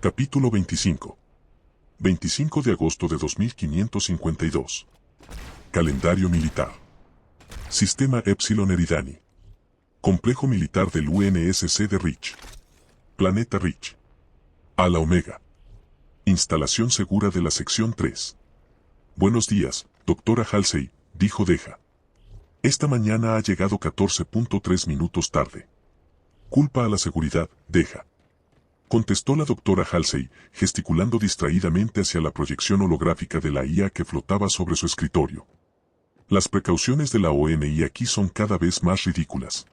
Capítulo 25. 25 de agosto de 2552. Calendario militar. Sistema Epsilon Eridani. Complejo militar del UNSC de Rich. Planeta Rich. A la Omega. Instalación segura de la sección 3. Buenos días, doctora Halsey, dijo Deja. Esta mañana ha llegado 14.3 minutos tarde. Culpa a la seguridad, Deja. Contestó la doctora Halsey, gesticulando distraídamente hacia la proyección holográfica de la IA que flotaba sobre su escritorio. Las precauciones de la ONI aquí son cada vez más ridículas.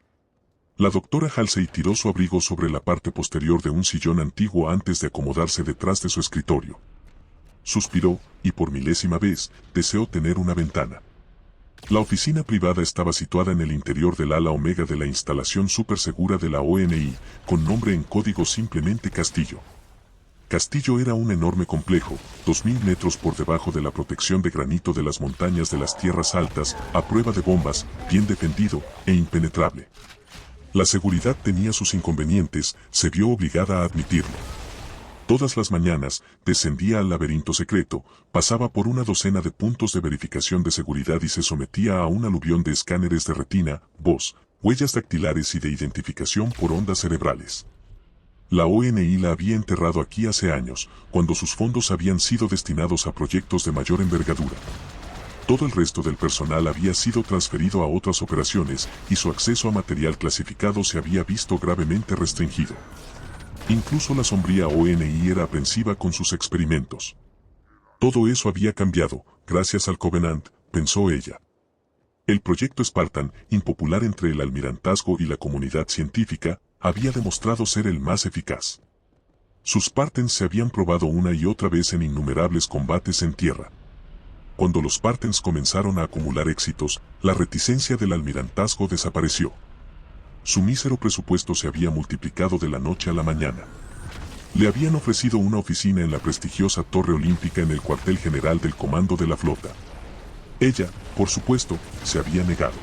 La doctora Halsey tiró su abrigo sobre la parte posterior de un sillón antiguo antes de acomodarse detrás de su escritorio. Suspiró, y por milésima vez, deseó tener una ventana. La oficina privada estaba situada en el interior del ala omega de la instalación supersegura de la ONI, con nombre en código simplemente Castillo. Castillo era un enorme complejo, 2000 metros por debajo de la protección de granito de las montañas de las tierras altas, a prueba de bombas, bien defendido e impenetrable. La seguridad tenía sus inconvenientes, se vio obligada a admitirlo. Todas las mañanas, descendía al laberinto secreto, pasaba por una docena de puntos de verificación de seguridad y se sometía a un aluvión de escáneres de retina, voz, huellas dactilares y de identificación por ondas cerebrales. La ONI la había enterrado aquí hace años, cuando sus fondos habían sido destinados a proyectos de mayor envergadura. Todo el resto del personal había sido transferido a otras operaciones y su acceso a material clasificado se había visto gravemente restringido. Incluso la sombría ONI era aprensiva con sus experimentos. Todo eso había cambiado, gracias al Covenant, pensó ella. El proyecto Spartan, impopular entre el almirantazgo y la comunidad científica, había demostrado ser el más eficaz. Sus Spartans se habían probado una y otra vez en innumerables combates en tierra. Cuando los Spartans comenzaron a acumular éxitos, la reticencia del almirantazgo desapareció. Su mísero presupuesto se había multiplicado de la noche a la mañana. Le habían ofrecido una oficina en la prestigiosa Torre Olímpica en el cuartel general del Comando de la Flota. Ella, por supuesto, se había negado.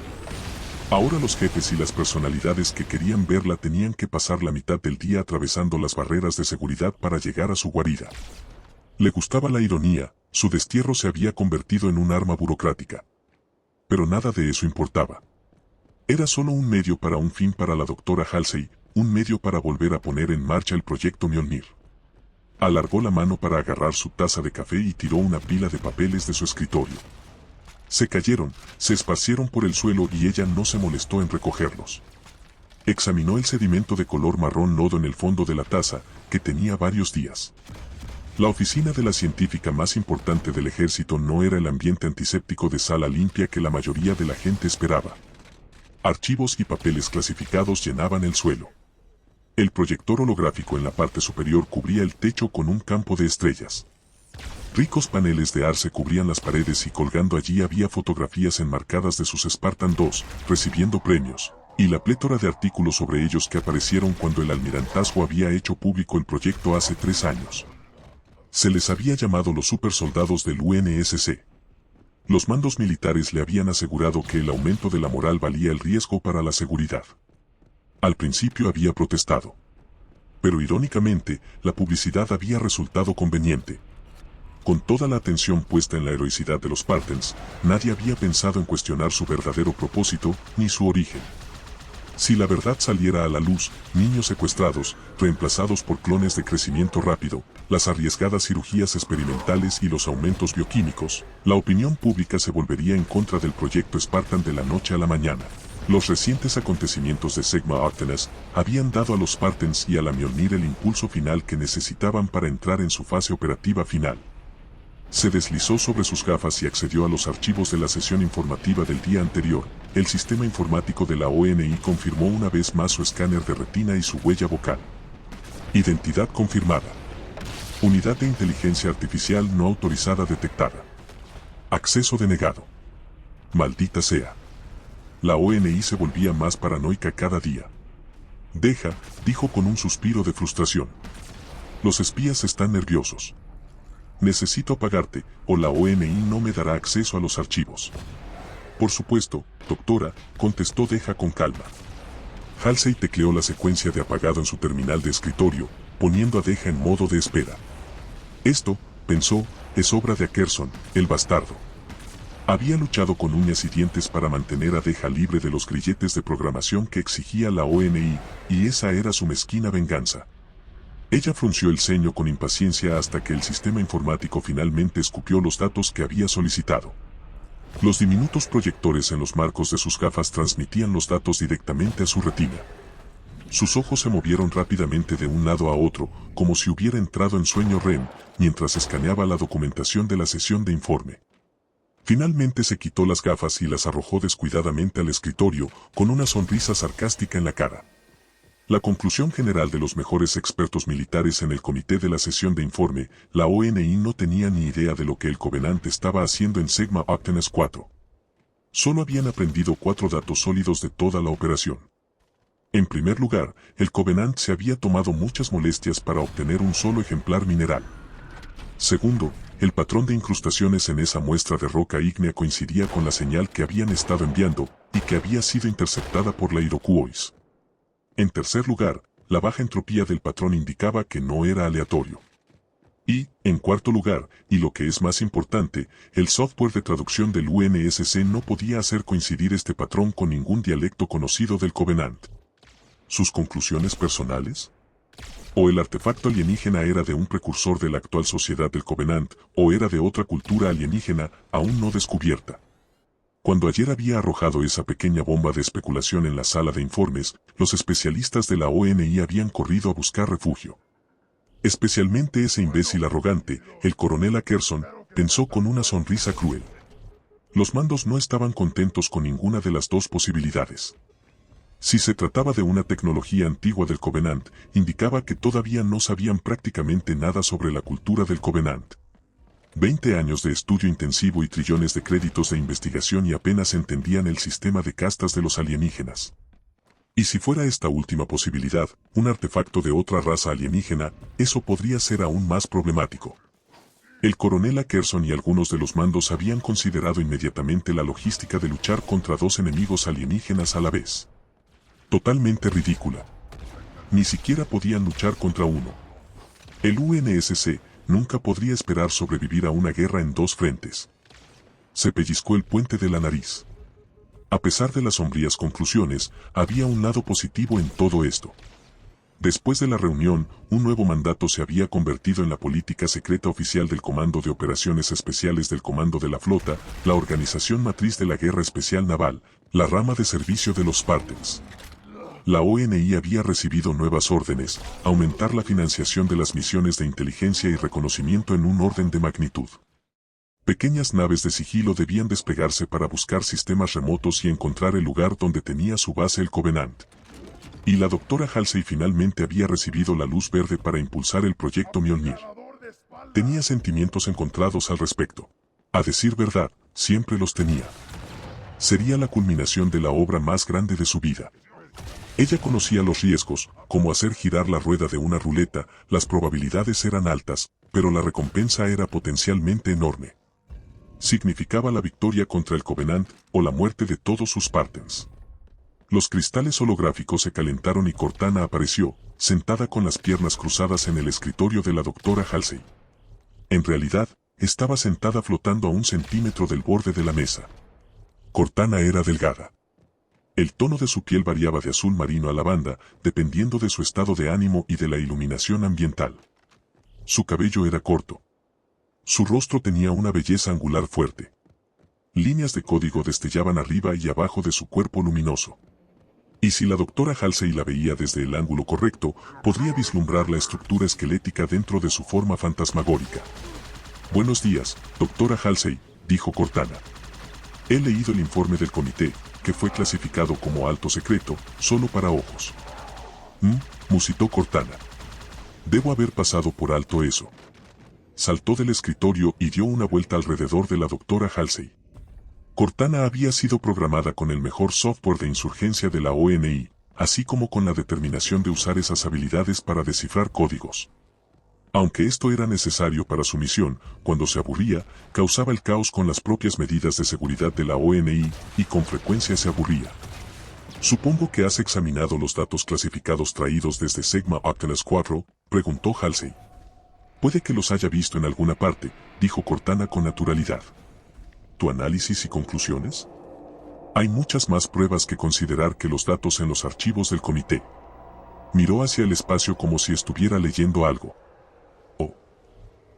Ahora los jefes y las personalidades que querían verla tenían que pasar la mitad del día atravesando las barreras de seguridad para llegar a su guarida. Le gustaba la ironía, su destierro se había convertido en un arma burocrática. Pero nada de eso importaba. Era solo un medio para un fin para la doctora Halsey, un medio para volver a poner en marcha el proyecto Mjolnir. Alargó la mano para agarrar su taza de café y tiró una pila de papeles de su escritorio. Se cayeron, se esparcieron por el suelo y ella no se molestó en recogerlos. Examinó el sedimento de color marrón lodo en el fondo de la taza, que tenía varios días. La oficina de la científica más importante del ejército no era el ambiente antiséptico de sala limpia que la mayoría de la gente esperaba. Archivos y papeles clasificados llenaban el suelo. El proyector holográfico en la parte superior cubría el techo con un campo de estrellas. Ricos paneles de arce cubrían las paredes y colgando allí había fotografías enmarcadas de sus Spartan 2, recibiendo premios, y la plétora de artículos sobre ellos que aparecieron cuando el almirantazgo había hecho público el proyecto hace 3 años. Se les había llamado los supersoldados del UNSC. Los mandos militares le habían asegurado que el aumento de la moral valía el riesgo para la seguridad. Al principio había protestado. Pero irónicamente, la publicidad había resultado conveniente. Con toda la atención puesta en la heroicidad de los Spartans, nadie había pensado en cuestionar su verdadero propósito, ni su origen. Si la verdad saliera a la luz, niños secuestrados, reemplazados por clones de crecimiento rápido, las arriesgadas cirugías experimentales y los aumentos bioquímicos, la opinión pública se volvería en contra del proyecto Spartan de la noche a la mañana. Los recientes acontecimientos de Sigma Artemis habían dado a los Spartans y a la Mjolnir el impulso final que necesitaban para entrar en su fase operativa final. Se deslizó sobre sus gafas y accedió a los archivos de la sesión informativa del día anterior. El sistema informático de la ONI confirmó una vez más su escáner de retina y su huella vocal. Identidad confirmada. Unidad de inteligencia artificial no autorizada detectada. Acceso denegado. Maldita sea. La ONI se volvía más paranoica cada día. Deja, dijo con un suspiro de frustración. Los espías están nerviosos. Necesito apagarte, o la ONI no me dará acceso a los archivos. Por supuesto, doctora, contestó Deja con calma. Halsey tecleó la secuencia de apagado en su terminal de escritorio, poniendo a Deja en modo de espera. Esto, pensó, es obra de Ackerson, el bastardo. Había luchado con uñas y dientes para mantener a Deja libre de los grilletes de programación que exigía la ONI, y esa era su mezquina venganza. Ella frunció el ceño con impaciencia hasta que el sistema informático finalmente escupió los datos que había solicitado. Los diminutos proyectores en los marcos de sus gafas transmitían los datos directamente a su retina. Sus ojos se movieron rápidamente de un lado a otro, como si hubiera entrado en sueño REM, mientras escaneaba la documentación de la sesión de informe. Finalmente se quitó las gafas y las arrojó descuidadamente al escritorio, con una sonrisa sarcástica en la cara. La conclusión general de los mejores expertos militares en el comité de la sesión de informe, la ONI no tenía ni idea de lo que el Covenant estaba haciendo en Sigma Octanes 4. Solo habían aprendido 4 datos sólidos de toda la operación. En primer lugar, el Covenant se había tomado muchas molestias para obtener un solo ejemplar mineral. Segundo, el patrón de incrustaciones en esa muestra de roca ígnea coincidía con la señal que habían estado enviando y que había sido interceptada por la Iroquois. En tercer lugar, la baja entropía del patrón indicaba que no era aleatorio. Y, en cuarto lugar, y lo que es más importante, el software de traducción del UNSC no podía hacer coincidir este patrón con ningún dialecto conocido del Covenant. ¿Sus conclusiones personales? O el artefacto alienígena era de un precursor de la actual sociedad del Covenant, o era de otra cultura alienígena aún no descubierta. Cuando ayer había arrojado esa pequeña bomba de especulación en la sala de informes, los especialistas de la ONI habían corrido a buscar refugio. Especialmente ese imbécil arrogante, el coronel Ackerson, pensó con una sonrisa cruel. Los mandos no estaban contentos con ninguna de las dos posibilidades. Si se trataba de una tecnología antigua del Covenant, indicaba que todavía no sabían prácticamente nada sobre la cultura del Covenant. 20 años de estudio intensivo y trillones de créditos de investigación y apenas entendían el sistema de castas de los alienígenas. Y si fuera esta última posibilidad, un artefacto de otra raza alienígena, eso podría ser aún más problemático. El coronel Ackerson y algunos de los mandos habían considerado inmediatamente la logística de luchar contra 2 enemigos alienígenas a la vez. Totalmente ridícula. Ni siquiera podían luchar contra uno. El UNSC nunca podría esperar sobrevivir a una guerra en 2 frentes. Se pellizcó el puente de la nariz. A pesar de las sombrías conclusiones, había un lado positivo en todo esto. Después de la reunión, un nuevo mandato se había convertido en la política secreta oficial del Comando de Operaciones Especiales del Comando de la Flota, la organización matriz de la Guerra Especial Naval, la rama de servicio de los Spartans. La ONI había recibido nuevas órdenes, aumentar la financiación de las misiones de inteligencia y reconocimiento en un orden de magnitud. Pequeñas naves de sigilo debían desplegarse para buscar sistemas remotos y encontrar el lugar donde tenía su base el Covenant. Y la doctora Halsey finalmente había recibido la luz verde para impulsar el proyecto Mjolnir. Tenía sentimientos encontrados al respecto. A decir verdad, siempre los tenía. Sería la culminación de la obra más grande de su vida. Ella conocía los riesgos, como hacer girar la rueda de una ruleta, las probabilidades eran altas, pero la recompensa era potencialmente enorme. Significaba la victoria contra el Covenant, o la muerte de todos sus Spartans. Los cristales holográficos se calentaron y Cortana apareció, sentada con las piernas cruzadas en el escritorio de la doctora Halsey. En realidad, estaba sentada flotando a 1 centímetro del borde de la mesa. Cortana era delgada. El tono de su piel variaba de azul marino a lavanda, dependiendo de su estado de ánimo y de la iluminación ambiental. Su cabello era corto. Su rostro tenía una belleza angular fuerte. Líneas de código destellaban arriba y abajo de su cuerpo luminoso. Y si la doctora Halsey la veía desde el ángulo correcto, podría vislumbrar la estructura esquelética dentro de su forma fantasmagórica. «Buenos días, doctora Halsey», dijo Cortana. «He leído el informe del comité, que fue clasificado como alto secreto, solo para ojos». Musitó Cortana. «Debo haber pasado por alto eso». Saltó del escritorio y dio una vuelta alrededor de la doctora Halsey. Cortana había sido programada con el mejor software de insurgencia de la ONI, así como con la determinación de usar esas habilidades para descifrar códigos. Aunque esto era necesario para su misión, cuando se aburría, causaba el caos con las propias medidas de seguridad de la ONI, y con frecuencia se aburría. «Supongo que has examinado los datos clasificados traídos desde Sigma Octanes 4, Preguntó Halsey. Puede que los haya visto en alguna parte, dijo Cortana con naturalidad. ¿Tu análisis y conclusiones? Hay muchas más pruebas que considerar que los datos en los archivos del comité. Miró hacia el espacio como si estuviera leyendo algo. Oh.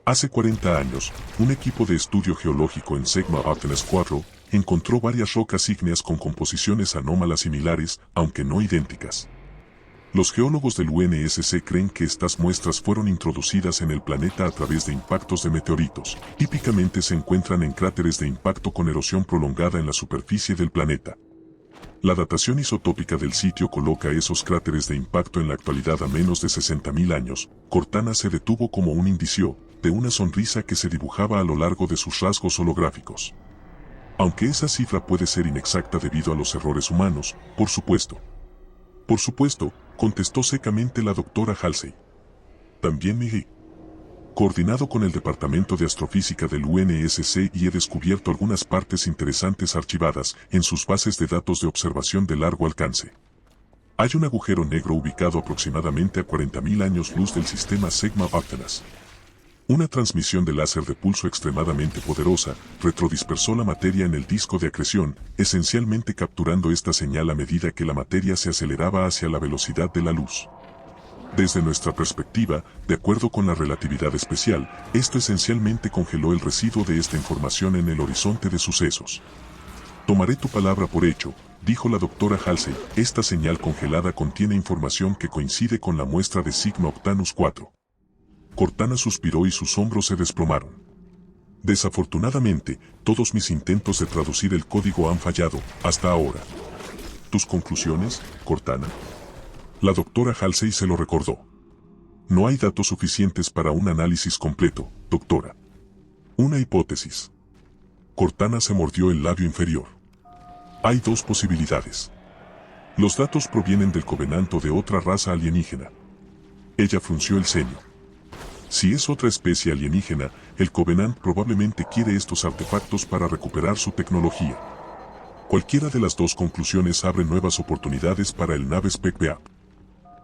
Hace 40 años, un equipo de estudio geológico en Sigma Octanes 4 encontró varias rocas ígneas con composiciones anómalas similares, aunque no idénticas. Los geólogos del UNSC creen que estas muestras fueron introducidas en el planeta a través de impactos de meteoritos. Típicamente se encuentran en cráteres de impacto con erosión prolongada en la superficie del planeta. La datación isotópica del sitio coloca esos cráteres de impacto en la actualidad a menos de 60.000 años. Cortana se detuvo como un indicio de una sonrisa que se dibujaba a lo largo de sus rasgos holográficos. Aunque esa cifra puede ser inexacta debido a los errores humanos, por supuesto. Por supuesto, contestó secamente la doctora Halsey. También me he coordinado con el Departamento de Astrofísica del UNSC y he descubierto algunas partes interesantes archivadas en sus bases de datos de observación de largo alcance. Hay un agujero negro ubicado aproximadamente a 40.000 años luz del sistema Sigma Octanes. Una transmisión de láser de pulso extremadamente poderosa retrodispersó la materia en el disco de acreción, esencialmente capturando esta señal a medida que la materia se aceleraba hacia la velocidad de la luz. Desde nuestra perspectiva, de acuerdo con la relatividad especial, esto esencialmente congeló el residuo de esta información en el horizonte de sucesos. Tomaré tu palabra por hecho, dijo la doctora Halsey, esta señal congelada contiene información que coincide con la muestra de Sigma Octanus 4. Cortana suspiró y sus hombros se desplomaron. Desafortunadamente, todos mis intentos de traducir el código han fallado, hasta ahora. ¿Tus conclusiones, Cortana? La doctora Halsey se lo recordó. No hay datos suficientes para un análisis completo, doctora. Una hipótesis. Cortana se mordió el labio inferior. Hay dos posibilidades. Los datos provienen del Covenant o de otra raza alienígena. Ella frunció el ceño. Si es otra especie alienígena, el Covenant probablemente quiere estos artefactos para recuperar su tecnología. Cualquiera de las dos conclusiones abre nuevas oportunidades para el Naves PEC-BEAP.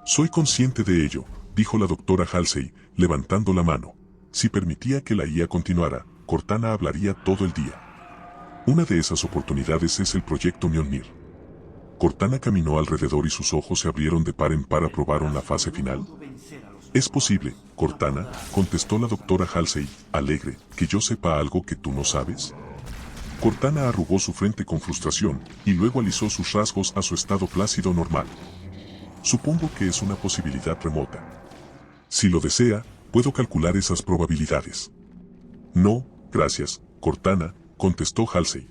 Soy consciente de ello, dijo la doctora Halsey, levantando la mano. Si permitía que la IA continuara, Cortana hablaría todo el día. Una de esas oportunidades es el proyecto Mjolnir. Cortana caminó alrededor y sus ojos se abrieron de par en par. ¿Aprobaron la fase final? Es posible, Cortana, contestó la doctora Halsey, alegre, que yo sepa algo que tú no sabes. Cortana arrugó su frente con frustración, y luego alisó sus rasgos a su estado plácido normal. Supongo que es una posibilidad remota. Si lo desea, puedo calcular esas probabilidades. No, gracias, Cortana, contestó Halsey.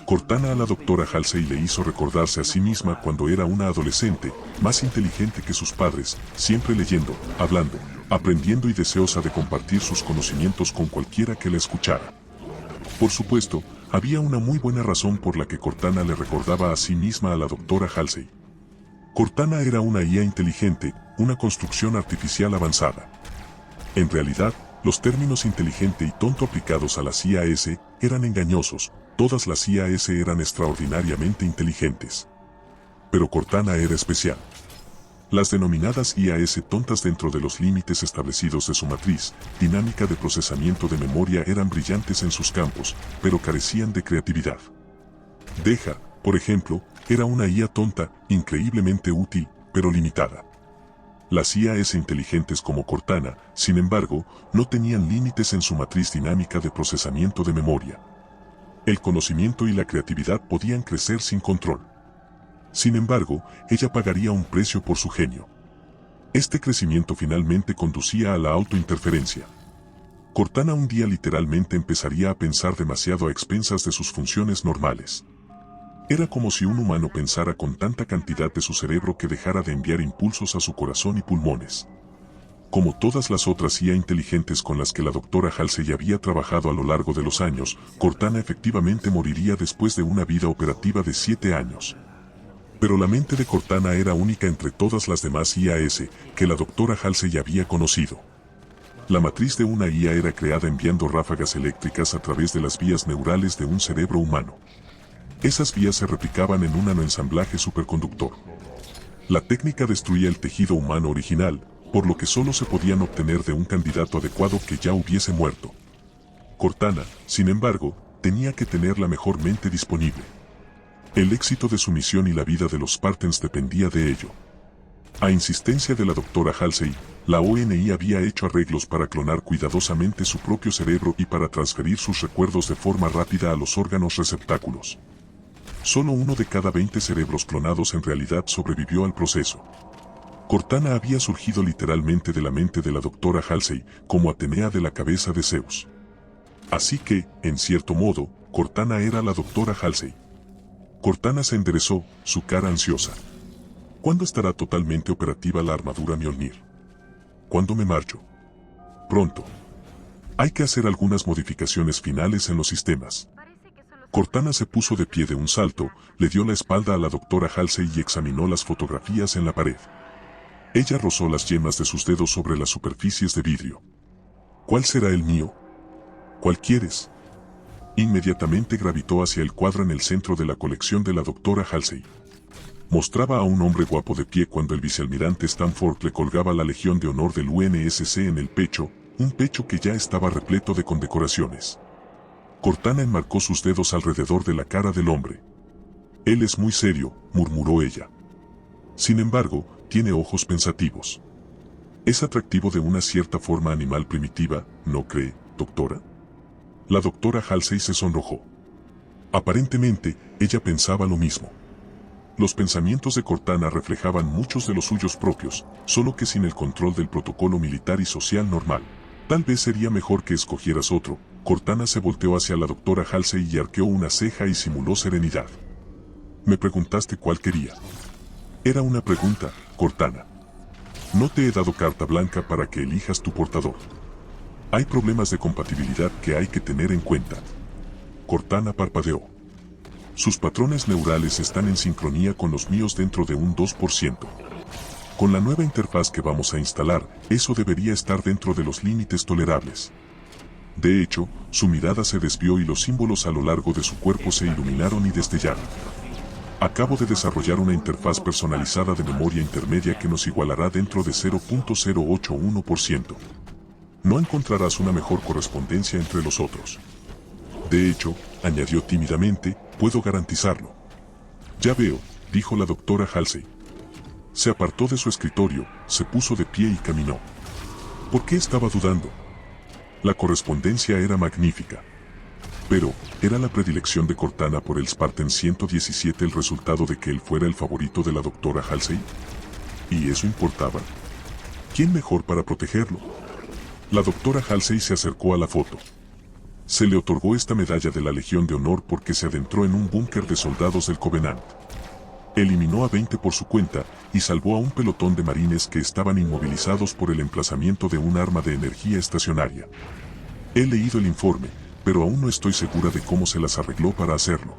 Cortana a la doctora Halsey le hizo recordarse a sí misma cuando era una adolescente, más inteligente que sus padres, siempre leyendo, hablando, aprendiendo y deseosa de compartir sus conocimientos con cualquiera que la escuchara. Por supuesto, había una muy buena razón por la que Cortana le recordaba a sí misma a la doctora Halsey. Cortana era una IA inteligente, una construcción artificial avanzada. En realidad, los términos inteligente y tonto aplicados a las IAS eran engañosos. Todas las IAS eran extraordinariamente inteligentes. Pero Cortana era especial. Las denominadas IAS tontas dentro de los límites establecidos de su matriz dinámica de procesamiento de memoria eran brillantes en sus campos, pero carecían de creatividad. Deja, por ejemplo, era una IA tonta, increíblemente útil, pero limitada. Las IAS inteligentes como Cortana, sin embargo, no tenían límites en su matriz dinámica de procesamiento de memoria. El conocimiento y la creatividad podían crecer sin control. Sin embargo, ella pagaría un precio por su genio. Este crecimiento finalmente conducía a la autointerferencia. Cortana un día literalmente empezaría a pensar demasiado a expensas de sus funciones normales. Era como si un humano pensara con tanta cantidad de su cerebro que dejara de enviar impulsos a su corazón y pulmones. Como todas las otras IA inteligentes con las que la doctora Halsey había trabajado a lo largo de los años, Cortana efectivamente moriría después de una vida operativa de 7 años. Pero la mente de Cortana era única entre todas las demás IAS que la doctora Halsey había conocido. La matriz de una IA era creada enviando ráfagas eléctricas a través de las vías neurales de un cerebro humano. Esas vías se replicaban en un nanoensamblaje superconductor. La técnica destruía el tejido humano original, por lo que solo se podían obtener de un candidato adecuado que ya hubiese muerto. Cortana, sin embargo, tenía que tener la mejor mente disponible. El éxito de su misión y la vida de los Spartans dependía de ello. A insistencia de la doctora Halsey, la ONI había hecho arreglos para clonar cuidadosamente su propio cerebro y para transferir sus recuerdos de forma rápida a los órganos receptáculos. Solo uno de cada 20 cerebros clonados en realidad sobrevivió al proceso. Cortana había surgido literalmente de la mente de la doctora Halsey, como Atenea de la cabeza de Zeus. Así que, en cierto modo, Cortana era la doctora Halsey. Cortana se enderezó, su cara ansiosa. ¿Cuándo estará totalmente operativa la armadura Mjolnir? ¿Cuándo me marcho? Pronto. Hay que hacer algunas modificaciones finales en los sistemas. Cortana se puso de pie de un salto, le dio la espalda a la doctora Halsey y examinó las fotografías en la pared. Ella rozó las yemas de sus dedos sobre las superficies de vidrio. ¿Cuál será el mío? ¿Cuál quieres? Inmediatamente gravitó hacia el cuadro en el centro de la colección de la doctora Halsey. Mostraba a un hombre guapo de pie cuando el vicealmirante Stanford le colgaba la Legión de Honor del UNSC en el pecho, un pecho que ya estaba repleto de condecoraciones. Cortana enmarcó sus dedos alrededor de la cara del hombre. Él es muy serio, murmuró ella. Sin embargo, tiene ojos pensativos. Es atractivo de una cierta forma animal primitiva, ¿no cree, doctora? La doctora Halsey se sonrojó. Aparentemente, ella pensaba lo mismo. Los pensamientos de Cortana reflejaban muchos de los suyos propios, solo que sin el control del protocolo militar y social normal. Tal vez sería mejor que escogieras otro. Cortana se volteó hacia la doctora Halsey y arqueó una ceja y simuló serenidad. Me preguntaste cuál quería. Era una pregunta, Cortana. No te he dado carta blanca para que elijas tu portador. Hay problemas de compatibilidad que hay que tener en cuenta. Cortana parpadeó. Sus patrones neurales están en sincronía con los míos dentro de un 2%. Con la nueva interfaz que vamos a instalar, eso debería estar dentro de los límites tolerables. De hecho, su mirada se desvió y los símbolos a lo largo de su cuerpo se iluminaron y destellaron. Acabo de desarrollar una interfaz personalizada de memoria intermedia que nos igualará dentro de 0.081%. No encontrarás una mejor correspondencia entre los otros. De hecho, añadió tímidamente, puedo garantizarlo. Ya veo, dijo la doctora Halsey. Se apartó de su escritorio, se puso de pie y caminó. ¿Por qué estaba dudando? La correspondencia era magnífica. Pero, ¿era la predilección de Cortana por el Spartan 117 el resultado de que él fuera el favorito de la doctora Halsey? ¿Y eso importaba? ¿Quién mejor para protegerlo? La doctora Halsey se acercó a la foto. Se le otorgó esta medalla de la Legión de Honor porque se adentró en un búnker de soldados del Covenant. Eliminó a 20 por su cuenta y salvó a un pelotón de marines que estaban inmovilizados por el emplazamiento de un arma de energía estacionaria. He leído el informe, pero aún no estoy segura de cómo se las arregló para hacerlo.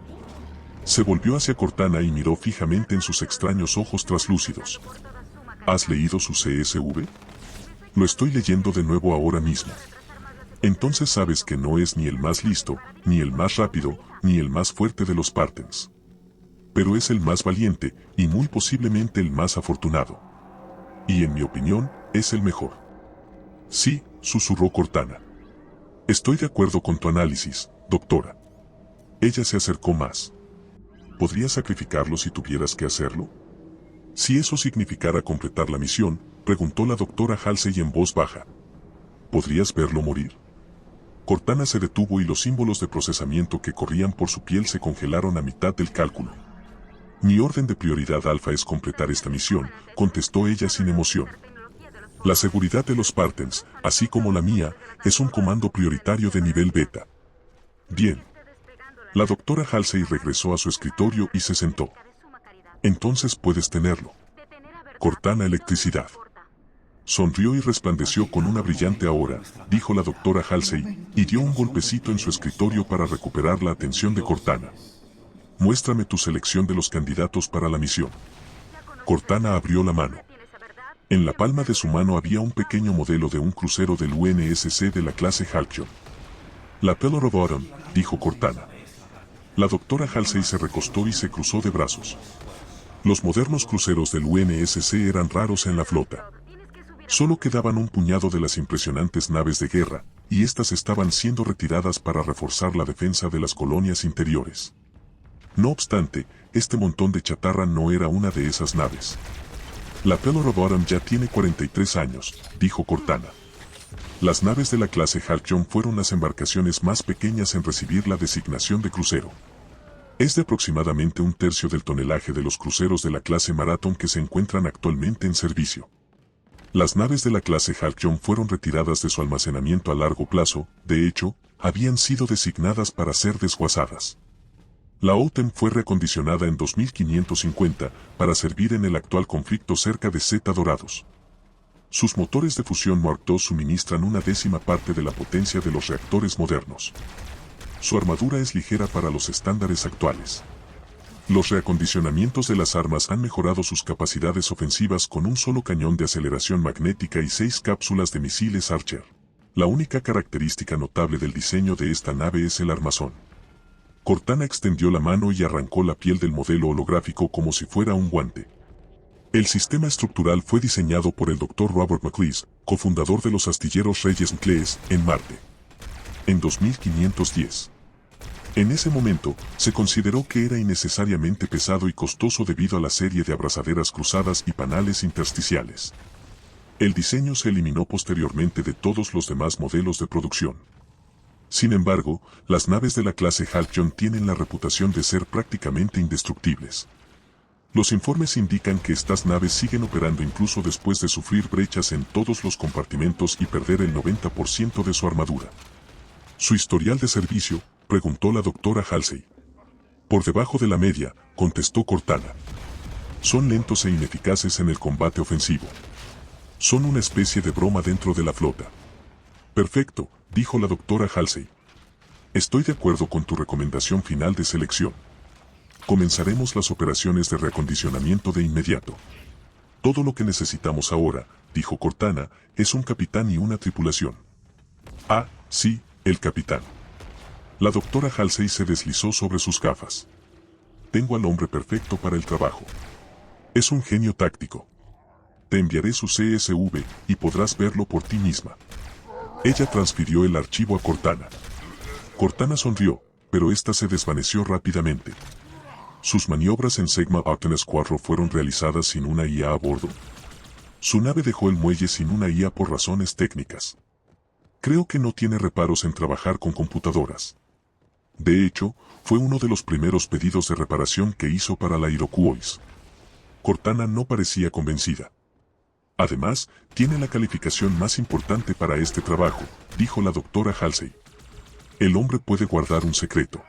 Se volvió hacia Cortana y miró fijamente en sus extraños ojos traslúcidos. ¿Has leído su CSV? Lo estoy leyendo de nuevo ahora mismo. Entonces sabes que no es ni el más listo, ni el más rápido, ni el más fuerte de los Spartans. Pero es el más valiente, y muy posiblemente el más afortunado. Y en mi opinión, es el mejor. Sí, susurró Cortana. Estoy de acuerdo con tu análisis, doctora. Ella se acercó más. ¿Podrías sacrificarlo si tuvieras que hacerlo? Si eso significara completar la misión, preguntó la doctora Halsey en voz baja. ¿Podrías verlo morir? Cortana se detuvo y los símbolos de procesamiento que corrían por su piel se congelaron a mitad del cálculo. Mi orden de prioridad alfa es completar esta misión, contestó ella sin emoción. La seguridad de los Spartans, así como la mía, es un comando prioritario de nivel beta. Bien. La doctora Halsey regresó a su escritorio y se sentó. Entonces puedes tenerlo. Cortana electricidad. Sonrió y resplandeció con una brillante aura, dijo la doctora Halsey, y dio un golpecito en su escritorio para recuperar la atención de Cortana. Muéstrame tu selección de los candidatos para la misión. Cortana abrió la mano. En la palma de su mano había un pequeño modelo de un crucero del UNSC de la clase Halcyon. La Pelorobotham, dijo Cortana. La doctora Halsey se recostó y se cruzó de brazos. Los modernos cruceros del UNSC eran raros en la flota. Solo quedaban un puñado de las impresionantes naves de guerra, y estas estaban siendo retiradas para reforzar la defensa de las colonias interiores. No obstante, este montón de chatarra no era una de esas naves. La Pearl Bottom ya tiene 43 años, dijo Cortana. Las naves de la clase Halcyon fueron las embarcaciones más pequeñas en recibir la designación de crucero. Es de aproximadamente un tercio del tonelaje de los cruceros de la clase Marathon que se encuentran actualmente en servicio. Las naves de la clase Halcyon fueron retiradas de su almacenamiento a largo plazo, de hecho, habían sido designadas para ser desguazadas. La OTAN fue reacondicionada en 2550 para servir en el actual conflicto cerca de Z Dorados. Sus motores de fusión Mark II suministran una décima parte de la potencia de los reactores modernos. Su armadura es ligera para los estándares actuales. Los reacondicionamientos de las armas han mejorado sus capacidades ofensivas con un solo cañón de aceleración magnética y 6 cápsulas de misiles Archer. La única característica notable del diseño de esta nave es el armazón. Cortana extendió la mano y arrancó la piel del modelo holográfico como si fuera un guante. El sistema estructural fue diseñado por el Dr. Robert McLeese, cofundador de los astilleros Reyes Nuclees, en Marte. En 2510. En ese momento, se consideró que era innecesariamente pesado y costoso debido a la serie de abrazaderas cruzadas y panales intersticiales. El diseño se eliminó posteriormente de todos los demás modelos de producción. Sin embargo, las naves de la clase Halcyon tienen la reputación de ser prácticamente indestructibles. Los informes indican que estas naves siguen operando incluso después de sufrir brechas en todos los compartimentos y perder el 90% de su armadura. ¿Su historial de servicio?, preguntó la doctora Halsey. Por debajo de la media, contestó Cortana. Son lentos e ineficaces en el combate ofensivo. Son una especie de broma dentro de la flota. Perfecto, dijo la doctora Halsey. Estoy de acuerdo con tu recomendación final de selección. Comenzaremos las operaciones de reacondicionamiento de inmediato. Todo lo que necesitamos ahora, dijo Cortana, es un capitán y una tripulación. Ah, sí, el capitán. La doctora Halsey se deslizó sobre sus gafas. Tengo al hombre perfecto para el trabajo. Es un genio táctico. Te enviaré su CSV y podrás verlo por ti misma. Ella transfirió el archivo a Cortana. Cortana sonrió, pero ésta se desvaneció rápidamente. Sus maniobras en Sigma Octanes 4 fueron realizadas sin una IA a bordo. Su nave dejó el muelle sin una IA por razones técnicas. Creo que no tiene reparos en trabajar con computadoras. De hecho, fue uno de los primeros pedidos de reparación que hizo para la Iroquois. Cortana no parecía convencida. Además, tiene la calificación más importante para este trabajo, dijo la doctora Halsey. El hombre puede guardar un secreto.